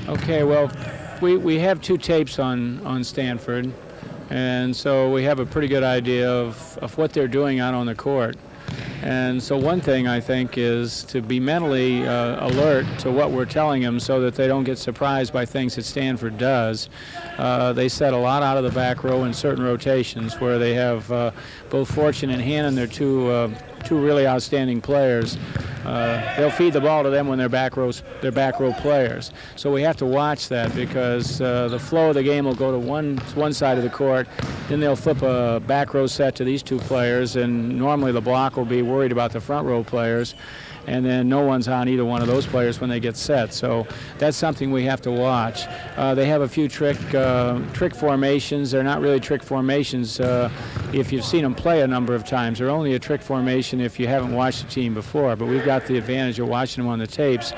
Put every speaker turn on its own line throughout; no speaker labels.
Okay, well, we have two tapes on Stanford, and so we have a pretty good idea of what they're doing out on the court. And so one thing I think is to be mentally alert to what we're telling them so that they don't get surprised by things that Stanford does. They set a lot out of the back row in certain rotations where they have both Fortune and Hannon, they're two really outstanding players. They'll feed the ball to them when they're back row players. So we have to watch that because the flow of the game will go to one side of the court, then they'll flip a back row set to these two players, and normally the block will be worried about the front row players, and then no one's on either one of those players when they get set. So that's something we have to watch. They have a few trick formations. They're not really trick formations if you've seen them play a number of times. They're only a trick formation if you haven't watched the team before, but we've got the advantage of watching them on the tapes.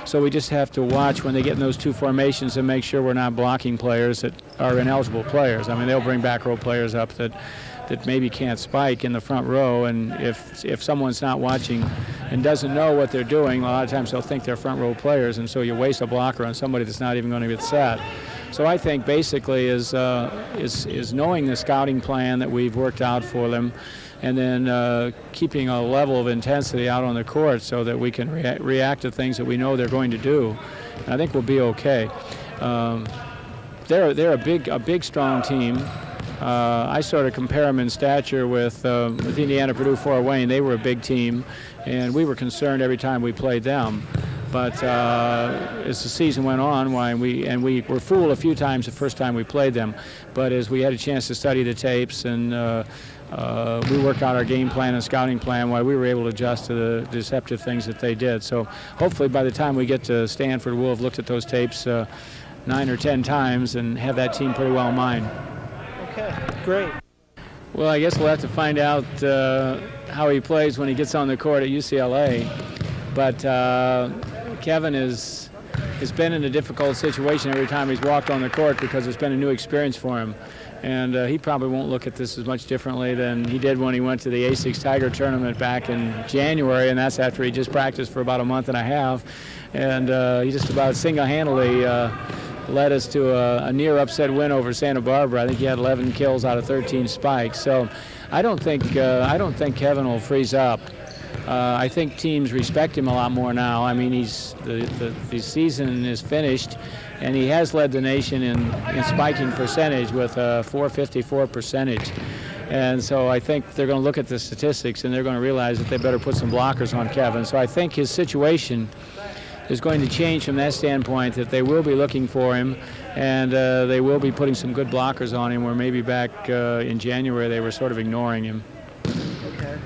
So we just have to watch when they get in those two formations and make sure we're not blocking players that are ineligible players. I mean, they'll bring back row players up that maybe can't spike in the front row, and if someone's not watching and doesn't know what they're doing, a lot of times they'll think they're front row players, and so you waste a blocker on somebody that's not even going to get set. So I think basically is knowing the scouting plan that we've worked out for them, and then keeping a level of intensity out on the court so that we can react to things that we know they're going to do. And I think we'll be okay. They're a big, strong team. I sort of compare them in stature with Indiana, Purdue, Fort Wayne. They were a big team, and we were concerned every time we played them. But as the season went on, we were fooled a few times the first time we played them. But as we had a chance to study the tapes and we worked out our game plan and scouting plan, we were able to adjust to the deceptive things that they did. So hopefully by the time we get to Stanford, we'll have looked at those tapes 9 or 10 times and have that team pretty well in mind.
Okay, great.
Well, I guess we'll have to find out how he plays when he gets on the court at UCLA. But Kevin has been in a difficult situation every time he's walked on the court because it's been a new experience for him. And he probably won't look at this as much differently than he did when he went to the A6 Tiger tournament back in January, and that's after he just practiced for about a month and a half. And he just about single-handedly led us to a near upset win over Santa Barbara. I think he had 11 kills out of 13 spikes. So I don't think Kevin will freeze up. I think teams respect him a lot more now. I mean, the season is finished, and he has led the nation in spiking percentage with a .454 percentage. And so I think they're going to look at the statistics and they're going to realize that they better put some blockers on Kevin. So I think his situation is going to change from that standpoint, that they will be looking for him and they will be putting some good blockers on him, where maybe back in January they were sort of ignoring him.
Okay.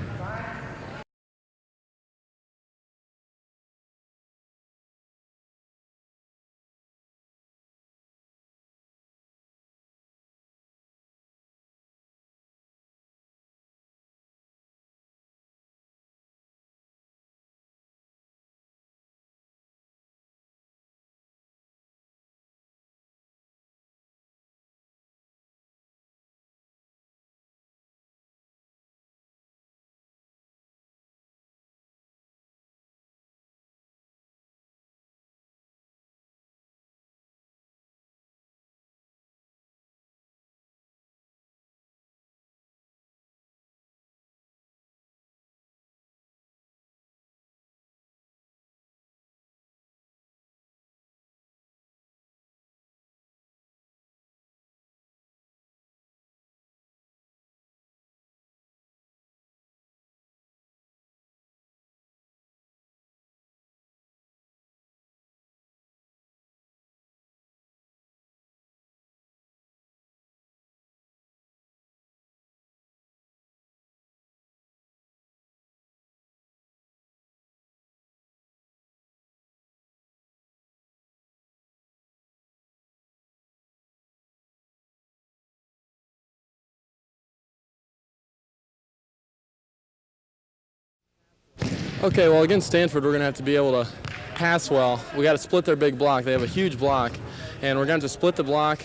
Okay, well, against Stanford, we're going to have to be able to pass well. We got to split their big block. They have a huge block, and we're going to split the block,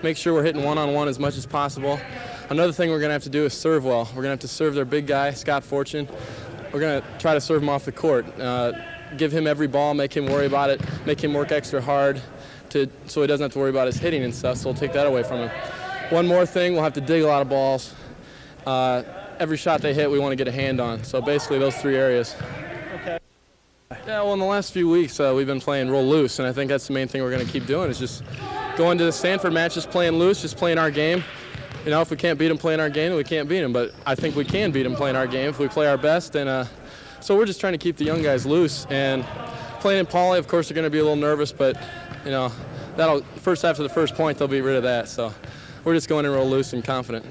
make sure we're hitting one-on-one as much as possible. Another thing we're going to have to do is serve well. We're going to have to serve their big guy, Scott Fortune. We're going to try to serve him off the court, give him every ball, make him worry about it, make him work extra hard. so he doesn't have to worry about his hitting and stuff, so we'll take that away from him. One more thing, we'll have to dig a lot of balls. Every shot they hit, we want to get a hand on. So basically those 3 areas.
Okay.
Yeah, well, in the last few weeks, we've been playing real loose, and I think that's the main thing we're going to keep doing is just going to the Stanford matches, playing loose, just playing our game. You know, if we can't beat them playing our game, then we can't beat them. But I think we can beat them playing our game if we play our best. And so we're just trying to keep the young guys loose. And playing in Poly, of course, they're going to be a little nervous, but, you know, first after the first point, they'll be rid of that. So we're just going in real loose and confident.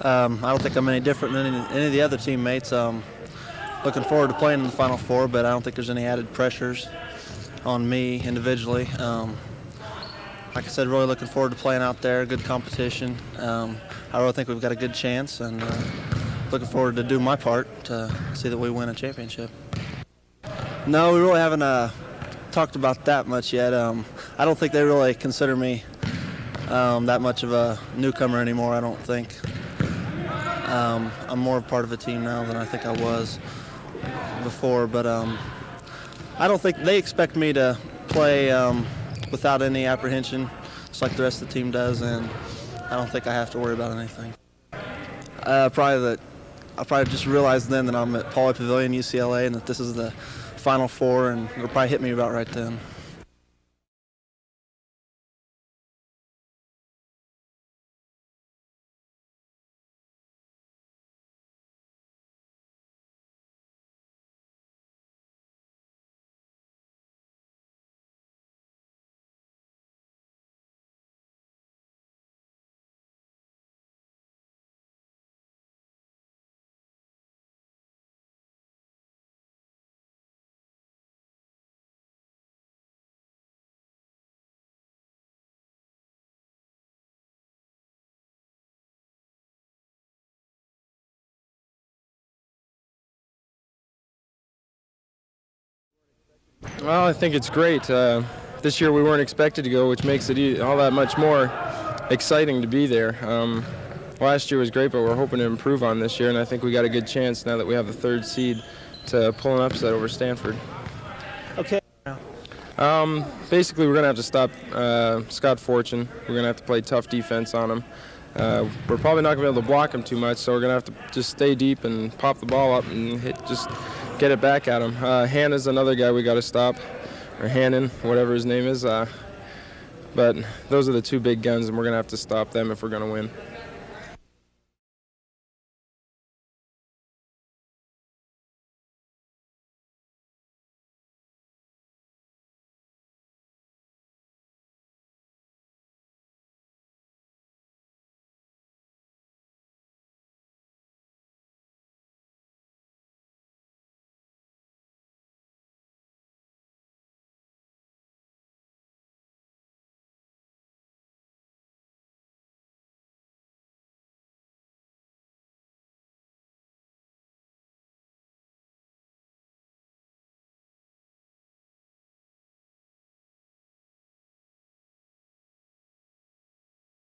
I don't think I'm any different than any of the other teammates. Looking forward to playing in the Final Four, but I don't think there's any added pressures on me individually. Like I said, really looking forward to playing out there, good competition. I really think we've got a good chance, and looking forward to do my part to see that we win a championship. No, we really haven't talked about that much yet. I don't think they really consider me that much of a newcomer anymore, I don't think. I'm more a part of a team now than I think I was before, but I don't think they expect me to play without any apprehension, just like the rest of the team does, and I don't think I have to worry about anything. I probably just realized then that I'm at Poly Pavilion, UCLA, and that this is the Final Four, and it'll probably hit me about right then.
Well, I think it's great. This year we weren't expected to go, which makes it all that much more exciting to be there. Last year was great, but we're hoping to improve on this year, and I think we got a good chance now that we have the 3rd seed to pull an upset over Stanford.
Okay.
Basically, we're going to have to stop Scott Fortune. We're going to have to play tough defense on him. We're probably not going to be able to block him too much, so we're going to have to just stay deep and pop the ball up and just get it back at him. Hannah's another guy we got to stop, or Hannon, whatever his name is. But those are the 2 big guns, and we're going to have to stop them if we're going to win.